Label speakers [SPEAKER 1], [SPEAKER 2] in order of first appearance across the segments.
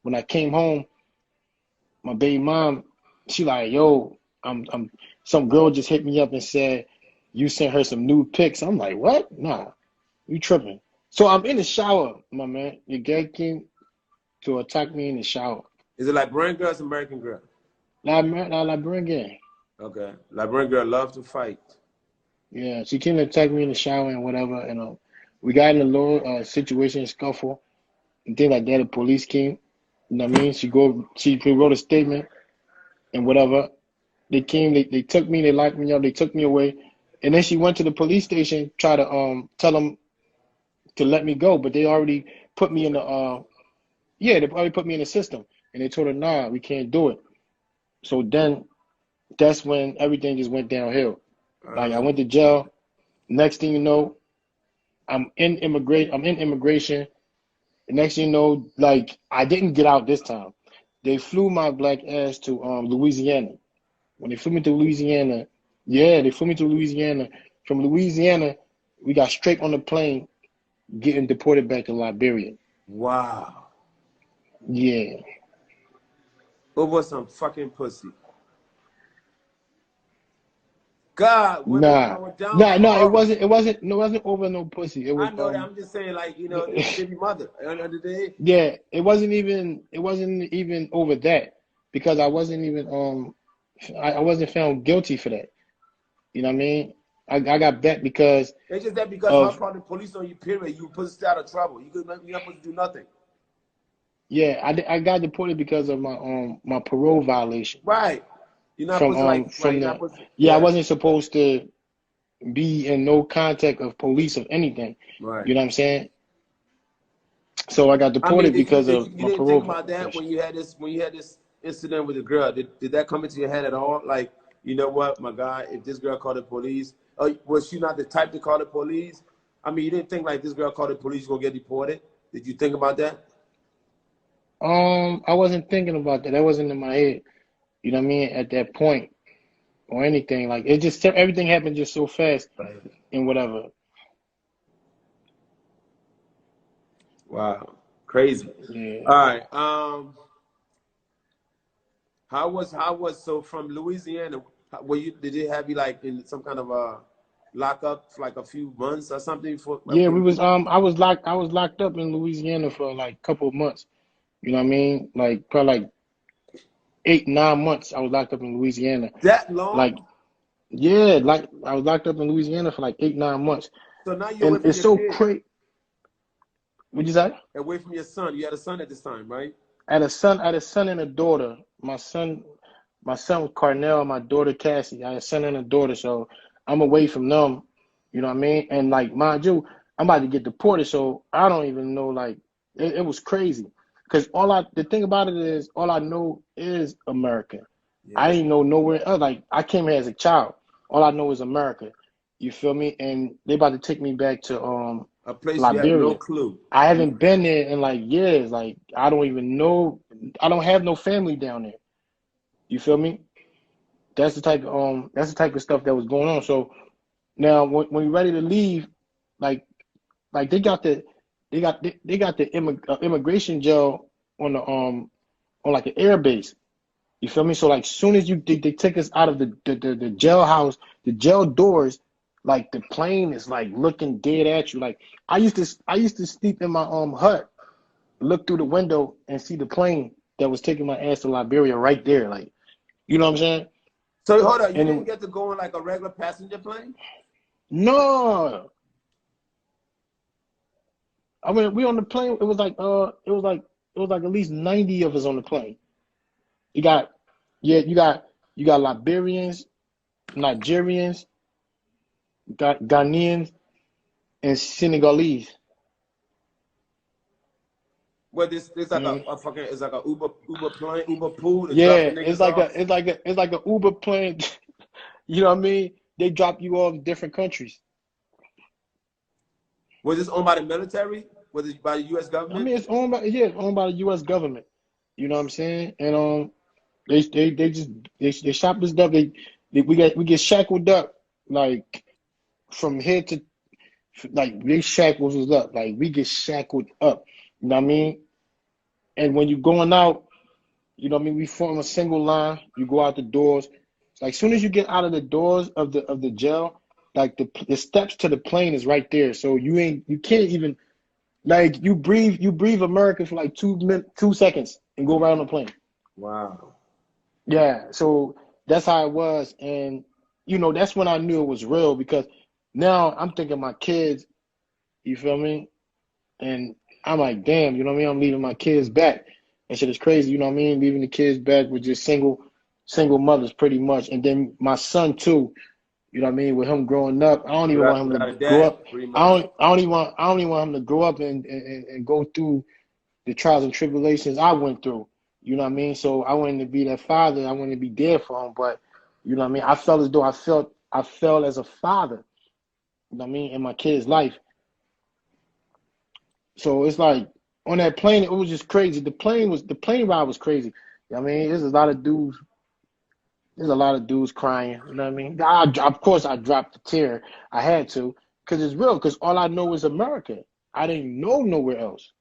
[SPEAKER 1] when I came home, my baby mom, she like, yo, I'm some girl just hit me up and said you sent her some nude pics. I'm like, what? Nah, you tripping. So I'm in the shower, my man. Your girl came to attack me in the shower.
[SPEAKER 2] Is it Liberian girl or American girl?
[SPEAKER 1] Liberian.
[SPEAKER 2] Okay. Liberian girl love to fight.
[SPEAKER 1] Yeah, she came to attack me in the shower and whatever, and we got in a little situation, scuffle, and things like that. The police came. You know what I mean? She wrote a statement and whatever. They came, they took me, they locked me up, they took me away, and then she went to the police station, try to tell them to let me go, but they already put me in the they already put me in the system, and they told her, nah, we can't do it. So then that's when everything just went downhill. Like I went to jail. Next thing you know, I'm in immigration. The next thing you know, like I didn't get out this time. They flew my black ass to Louisiana. When they flew me to Louisiana, they flew me to Louisiana. From Louisiana, we got straight on the plane, getting deported back to Liberia.
[SPEAKER 2] Wow.
[SPEAKER 1] Yeah.
[SPEAKER 2] Over some fucking pussy. God, women going down.
[SPEAKER 1] It wasn't over no pussy. It was.
[SPEAKER 2] I know that. I'm just saying, like, the baby mother. At the end of the day.
[SPEAKER 1] Yeah, it wasn't even over that, because I wasn't even I wasn't found guilty for that. You know what I mean? I got back because
[SPEAKER 2] it's just that because her called the police on you, period. You put us out of trouble. You're not supposed to do nothing.
[SPEAKER 1] Yeah, I got deported because of my parole violation.
[SPEAKER 2] Right. You're not supposed to
[SPEAKER 1] I wasn't supposed to be in no contact of police or anything.
[SPEAKER 2] Right.
[SPEAKER 1] You know what I'm saying? So I got deported because of my parole. You
[SPEAKER 2] didn't think about that when you had this incident with the girl. Did that come into your head at all? Like, you know what, my guy, if this girl called the police, was she not the type to call the police? I mean, you didn't think like this girl called the police, gonna get deported? Did you think about that?
[SPEAKER 1] I wasn't thinking about that. That wasn't in my head. You know what I mean? At that point or anything. Like it just everything happened just so fast and whatever.
[SPEAKER 2] Wow. Crazy.
[SPEAKER 1] Yeah.
[SPEAKER 2] All right. How was so from Louisiana? Did they have you like in some kind of a lockup for like a few months or something?
[SPEAKER 1] Yeah, we was I was locked up in Louisiana for like a couple of months. You know what I mean? Like probably like 8-9 months. I was locked up in Louisiana.
[SPEAKER 2] That long?
[SPEAKER 1] Like like I was locked up in Louisiana for like 8-9 months.
[SPEAKER 2] So now you're
[SPEAKER 1] and it's so crazy. What'd you say?
[SPEAKER 2] Away from your son. You had a son at this time, right?
[SPEAKER 1] I had a son and a daughter. My son was Carnell, my daughter Cassie. I had a son and a daughter, so I'm away from them. You know what I mean? And like, mind you, I'm about to get deported, so I don't even know. Like, it was crazy, because the thing about it is, all I know is America. Yeah. I didn't know nowhere else. Like, I came here as a child. All I know is America. You feel me? And they about to take me back to
[SPEAKER 2] a place
[SPEAKER 1] Liberia.
[SPEAKER 2] You have no clue.
[SPEAKER 1] I haven't been there in like years. Like, I don't even know. I don't have no family down there. You feel me? That's the type of stuff that was going on. So now when we're ready to leave, like they got the immigration jail on the on like an air base. You feel me? So like soon as they take us out of the jailhouse, the jail doors, like the plane is like looking dead at you. Like I used to sleep in my hut, look through the window and see the plane that was taking my ass to Liberia right there. Like, you know what I'm saying?
[SPEAKER 2] So hold on, you didn't get to go on like a regular passenger plane?
[SPEAKER 1] No. I mean, we on the plane. It was like at least 90 of us on the plane. You got Liberians, Nigerians, Ghanaians, and Senegalese.
[SPEAKER 2] Well, this like it's like a Uber plane, Uber pool.
[SPEAKER 1] Yeah, it's like a Uber plane. You know what I mean? They drop you off in different countries.
[SPEAKER 2] Was this owned by the military? Was it by the U.S. government?
[SPEAKER 1] I mean, it's owned by the U.S. government. You know what I'm saying? And they shop us up. We get shackled up like from here to like they shackles us up. Like we get shackled up. You know what I mean? And when you're going out, you know what I mean, we form a single line. You go out the doors. Like, soon as you get out of the doors of the jail, like the steps to the plane is right there. So you can't even, like, you breathe American for like 2 seconds and go right on the plane.
[SPEAKER 2] Wow.
[SPEAKER 1] Yeah, so that's how it was. And that's when I knew it was real, because now I'm thinking my kids, you feel me? And I'm like, damn, you know what I mean? I'm leaving my kids back. That shit is crazy, you know what I mean? Leaving the kids back with just single mothers pretty much. And then my son too, you know what I mean? With him growing up, I don't even want him
[SPEAKER 2] Without a
[SPEAKER 1] to grow
[SPEAKER 2] dad,
[SPEAKER 1] up.
[SPEAKER 2] pretty much.
[SPEAKER 1] I don't even want him to grow up and go through the trials and tribulations I went through. You know what I mean? So I wanted to be that father. I wanted to be there for him. But you know what I mean? I felt as though I felt as a father, you know what I mean, in my kid's life. So it's like, on that plane, it was just crazy. The plane ride was crazy. You know what I mean? There's a lot of dudes crying. You know what I mean? Of course, I dropped a tear. I had to, because it's real. Because all I know is America. I didn't know nowhere else.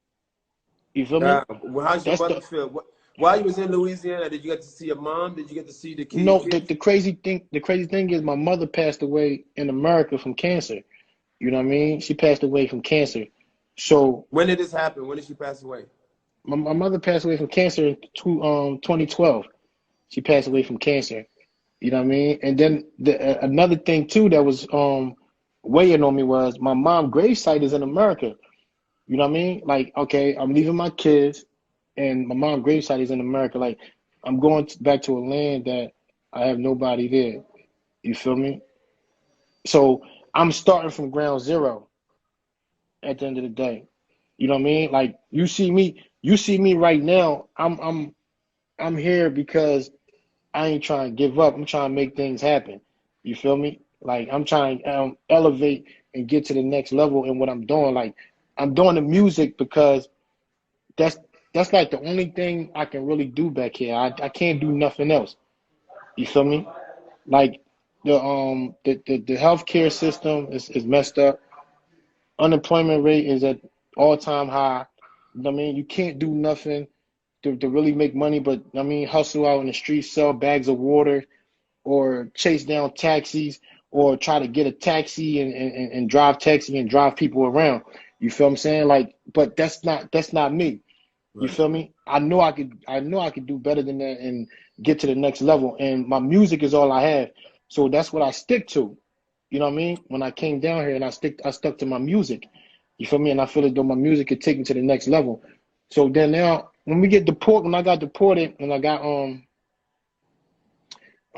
[SPEAKER 1] You feel me?
[SPEAKER 2] Well, how's your
[SPEAKER 1] That's
[SPEAKER 2] mother
[SPEAKER 1] the
[SPEAKER 2] feel? While you was in Louisiana, did you get to see your mom? Did you get to see the
[SPEAKER 1] no.
[SPEAKER 2] kids?
[SPEAKER 1] The crazy thing is, my mother passed away in America from cancer. You know what I mean? She passed away from cancer. So
[SPEAKER 2] When did this happen? When did she pass away?
[SPEAKER 1] my mother passed away from cancer in 2012. She passed away from cancer. You know what I mean? And then another thing too that was weighing on me was my mom's gravesite is in America. You know what I mean? Like, okay, I'm leaving my kids, and my mom's gravesite is in America. Like, I'm going back to a land that I have nobody there. You feel me? So I'm starting from ground zero at the end of the day. You know what I mean? Like, you see me right now. I'm here because I ain't trying to give up. I'm trying to make things happen. You feel me? Like, I'm trying to elevate and get to the next level in what I'm doing. Like, I'm doing the music because that's like the only thing I can really do back here. I can't do nothing else. You feel me? Like, the healthcare system is messed up. Unemployment rate is at all-time high. You know what I mean? You can't do nothing to really make money, but I mean, hustle out in the streets, sell bags of water, or chase down taxis, or try to get a taxi and drive taxi and drive people around. You feel what I'm saying? Like, but that's not me. You
[SPEAKER 2] Right.
[SPEAKER 1] feel me? I know I could do better than that and get to the next level. And my music is all I have. So that's what I stick to. You know what I mean? When I came down here, and I stuck to my music. You feel me? And I feel as though my music could take me to the next level. So then now, when I got deported, and I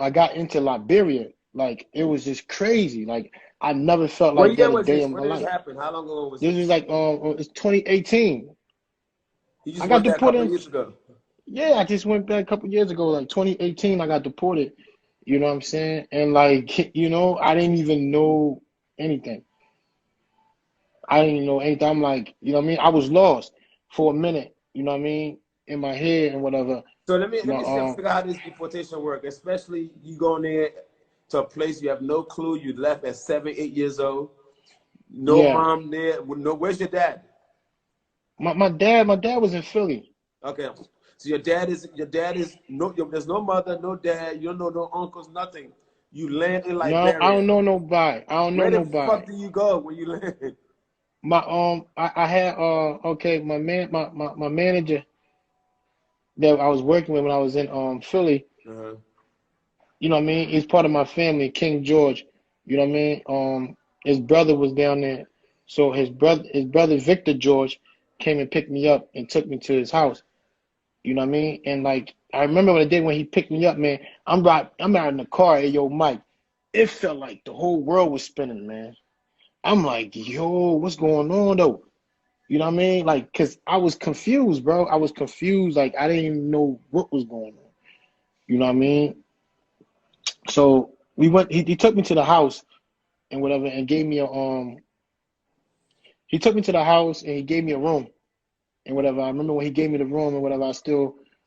[SPEAKER 1] got into Liberia, like, it was just crazy. Like, I never felt
[SPEAKER 2] What
[SPEAKER 1] like
[SPEAKER 2] year
[SPEAKER 1] that a
[SPEAKER 2] was
[SPEAKER 1] day
[SPEAKER 2] this?
[SPEAKER 1] in my
[SPEAKER 2] When did this
[SPEAKER 1] life.
[SPEAKER 2] happen? How long ago was
[SPEAKER 1] This
[SPEAKER 2] this?
[SPEAKER 1] is like it's 2018.
[SPEAKER 2] You just
[SPEAKER 1] I got
[SPEAKER 2] went there a couple of
[SPEAKER 1] deported.
[SPEAKER 2] years ago.
[SPEAKER 1] Yeah, I just went back a couple years ago, like 2018. I got deported. You know what I'm saying? And like, I didn't even know anything. I didn't even know anything. I'm like, you know what I mean? I was lost for a minute. You know what I mean? In my head and whatever.
[SPEAKER 2] So let me
[SPEAKER 1] You know,
[SPEAKER 2] see, figure out how this deportation work. Especially you going there to a place you have no clue. You left at 7, 8 years old. No
[SPEAKER 1] yeah.
[SPEAKER 2] mom there. No, where's your dad?
[SPEAKER 1] My dad was in Philly.
[SPEAKER 2] Okay, so your dad is no. There's no mother, no dad. You don't know no uncles, nothing. You land in
[SPEAKER 1] No, I
[SPEAKER 2] Liberia.
[SPEAKER 1] don't know nobody. I don't know
[SPEAKER 2] Where the
[SPEAKER 1] nobody.
[SPEAKER 2] fuck do you go when you land?
[SPEAKER 1] I had okay, my manager that I was working with when I was in Philly.
[SPEAKER 2] Uh-huh.
[SPEAKER 1] You know what I mean? He's part of my family, King George. You know what I mean? His brother was down there, so his brother Victor George came and picked me up and took me to his house. You know what I mean? And like, I remember the day when he picked me up, man. I'm out in the car, hey, yo, Mike. It felt like the whole world was spinning, man. I'm like, yo, what's going on though? You know what I mean? Like, cause I was confused, bro. I was confused. Like, I didn't even know what was going on. You know what I mean? So we went. He took me to the house and whatever, and gave me a. He took me to the house and he gave me a room and whatever. I remember when he gave me the room and whatever.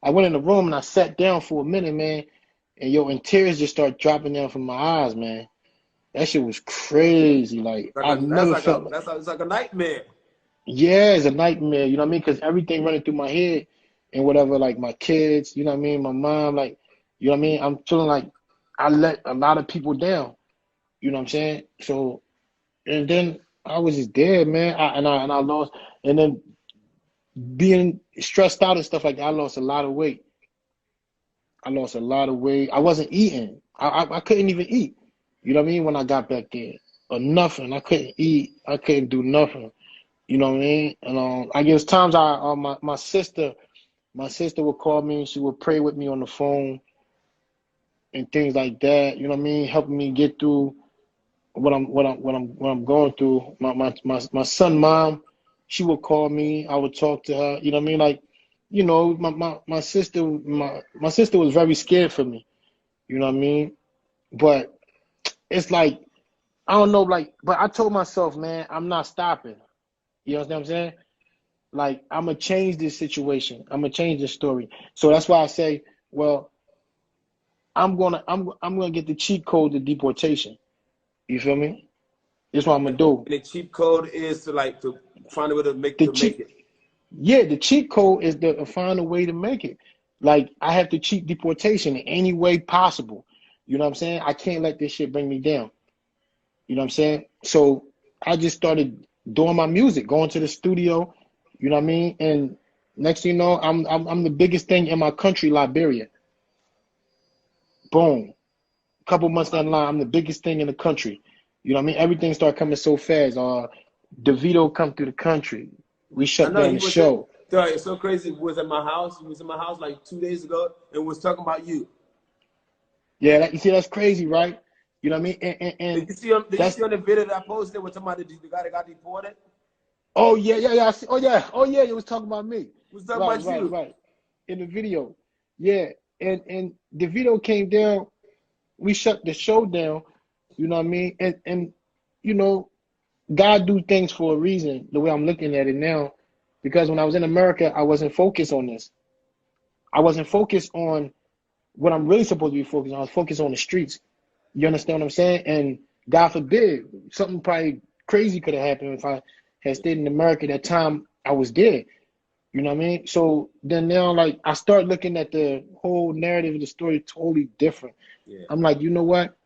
[SPEAKER 1] I went in the room and I sat down for a minute, man. And tears just start dropping down from my eyes, man. That shit was crazy. Like, I've never felt like.
[SPEAKER 2] It's like a nightmare.
[SPEAKER 1] Yeah, it's a nightmare. You know what I mean? Because everything running through my head and whatever, like my kids, you know what I mean, my mom, like, you know what I mean. I'm feeling like I let a lot of people down. You know what I'm saying? So, and then I was just dead, man. I lost, and then being stressed out and stuff like that, I lost a lot of weight. I lost a lot of weight. I wasn't eating. I couldn't even eat. You know what I mean? When I got back there, or nothing. I couldn't eat. I couldn't do nothing. You know what I mean? And I guess times my sister would call me and she would pray with me on the phone and things like that. You know what I mean? Helping me get through what I'm going through. My son mom, she would call me. I would talk to her. You know what I mean? Like, you know, my sister was very scared for me. You know what I mean? But it's like I don't know, like, but I told myself, man, I'm not stopping. You know what I'm saying? Like, I'm gonna change this situation. I'm gonna change this story. So that's why I say, well, I'm gonna get the cheat code to deportation. You feel me? That's what I'm gonna do.
[SPEAKER 2] And the cheat code is to find a way to make
[SPEAKER 1] The
[SPEAKER 2] make
[SPEAKER 1] cheat,
[SPEAKER 2] it.
[SPEAKER 1] yeah, the cheat code is to find a way to make it. Like, I have to cheat deportation in any way possible. You know what I'm saying? I can't let this shit bring me down. You know what I'm saying? So I just started doing my music, going to the studio. You know what I mean? And next thing you know, I'm the biggest thing in my country, Liberia. Boom. Couple months down the line, I'm the biggest thing in the country. You know what I mean? Everything started coming so fast. DeVito come through the country. We
[SPEAKER 2] I
[SPEAKER 1] shut
[SPEAKER 2] know
[SPEAKER 1] down
[SPEAKER 2] he
[SPEAKER 1] the
[SPEAKER 2] was at,
[SPEAKER 1] show.
[SPEAKER 2] sorry, it's so crazy. He was at my house. He was in my house like 2 days ago and was talking about you.
[SPEAKER 1] Yeah, you see, that's crazy, right? You know what I mean? And
[SPEAKER 2] Did you see him? Did you
[SPEAKER 1] that's,
[SPEAKER 2] see on the video that I posted with somebody, the guy that got deported?
[SPEAKER 1] oh yeah. I see, oh yeah, it was talking about me.
[SPEAKER 2] He was talking
[SPEAKER 1] Right,
[SPEAKER 2] about
[SPEAKER 1] right,
[SPEAKER 2] you.
[SPEAKER 1] right. In the video. Yeah. And DeVito came down. We shut the show down. You know what I mean? And you know, God do things for a reason, the way I'm looking at it now. Because when I was in America, I wasn't focused on this. I wasn't focused on what I'm really supposed to be focused on. I was focused on the streets. You understand what I'm saying? And God forbid, something probably crazy could have happened if I had stayed in America that time I was there. You know what I mean? So then now, like, I start looking at the whole narrative of the story totally different.
[SPEAKER 2] Yeah.
[SPEAKER 1] I'm like, you know what?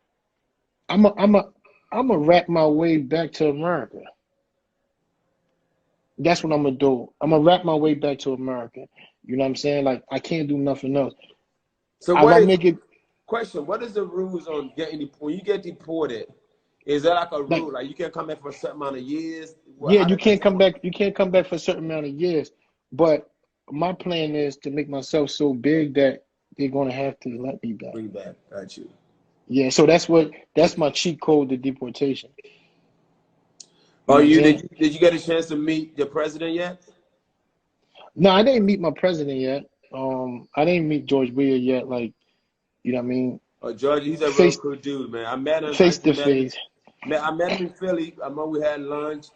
[SPEAKER 1] I'm a wrap my way back to America. That's what I'm gonna do. I'm gonna wrap my way back to America. You know what I'm saying? Like, I can't do nothing else.
[SPEAKER 2] So
[SPEAKER 1] If
[SPEAKER 2] what
[SPEAKER 1] I
[SPEAKER 2] is
[SPEAKER 1] make it
[SPEAKER 2] question? What is the rules on getting when you get deported? Is there like a
[SPEAKER 1] like,
[SPEAKER 2] rule? Like you can come back for a certain amount of years? Well,
[SPEAKER 1] yeah,
[SPEAKER 2] how
[SPEAKER 1] you
[SPEAKER 2] does
[SPEAKER 1] can't
[SPEAKER 2] that
[SPEAKER 1] come
[SPEAKER 2] work?
[SPEAKER 1] back. You can't come back for a certain amount of years. But my plan is to make myself so big that they're gonna have to let me back.
[SPEAKER 2] Bring you back. Got you.
[SPEAKER 1] Yeah, so that's my cheat code to deportation. You
[SPEAKER 2] Oh,
[SPEAKER 1] know what I'm
[SPEAKER 2] you
[SPEAKER 1] saying?
[SPEAKER 2] did you get a chance to meet the president yet?
[SPEAKER 1] No, I didn't meet my president yet. I didn't meet George Weah yet. Like, you know what I mean?
[SPEAKER 2] Oh, Georgia, he's a real
[SPEAKER 1] Face
[SPEAKER 2] cool dude, man. I met him. I
[SPEAKER 1] face
[SPEAKER 2] actually
[SPEAKER 1] to
[SPEAKER 2] met him.
[SPEAKER 1] face.
[SPEAKER 2] I met him in Philly. I remember we had lunch.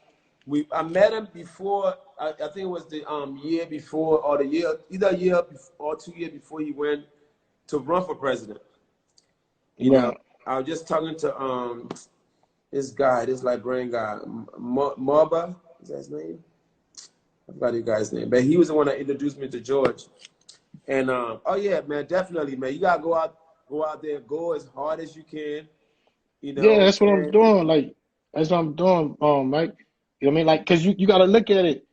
[SPEAKER 2] I met him before. I think it was the year before, or the year either a year or 2 years before he went to run for president. You know,
[SPEAKER 1] Right.
[SPEAKER 2] I was just talking to this guy, this Liberian guy, Marba, is that his name? I forgot the guy's name, but he was the one that introduced me to George. And oh yeah, man, definitely, man, you gotta go out there, go as hard as you can. You
[SPEAKER 1] Yeah,
[SPEAKER 2] know,
[SPEAKER 1] that's what I'm
[SPEAKER 2] and
[SPEAKER 1] doing. Like, that's what I'm doing, Mike. You know what I mean? Like, cause you gotta look at it.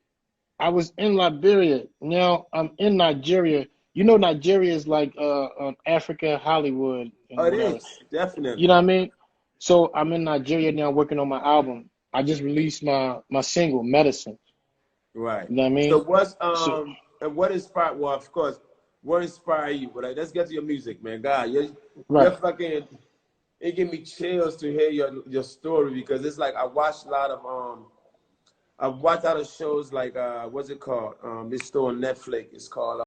[SPEAKER 1] I was in Liberia. Now I'm in Nigeria. You know, Nigeria is like Africa, Hollywood,
[SPEAKER 2] oh,
[SPEAKER 1] and
[SPEAKER 2] it
[SPEAKER 1] whatever.
[SPEAKER 2] is
[SPEAKER 1] You
[SPEAKER 2] definitely
[SPEAKER 1] know what I mean? So I'm in Nigeria now working on my album. I just released my single, Medicine.
[SPEAKER 2] right.
[SPEAKER 1] You know what I
[SPEAKER 2] So
[SPEAKER 1] mean?
[SPEAKER 2] what's
[SPEAKER 1] So
[SPEAKER 2] and what inspired? Well, of course, what inspired you? But like, let's get to your music, man. God, you're
[SPEAKER 1] right.
[SPEAKER 2] fucking. It give me chills to hear your story because it's like I watched a lot of I've watched a lot of shows like what's it called? This store on Netflix. It's called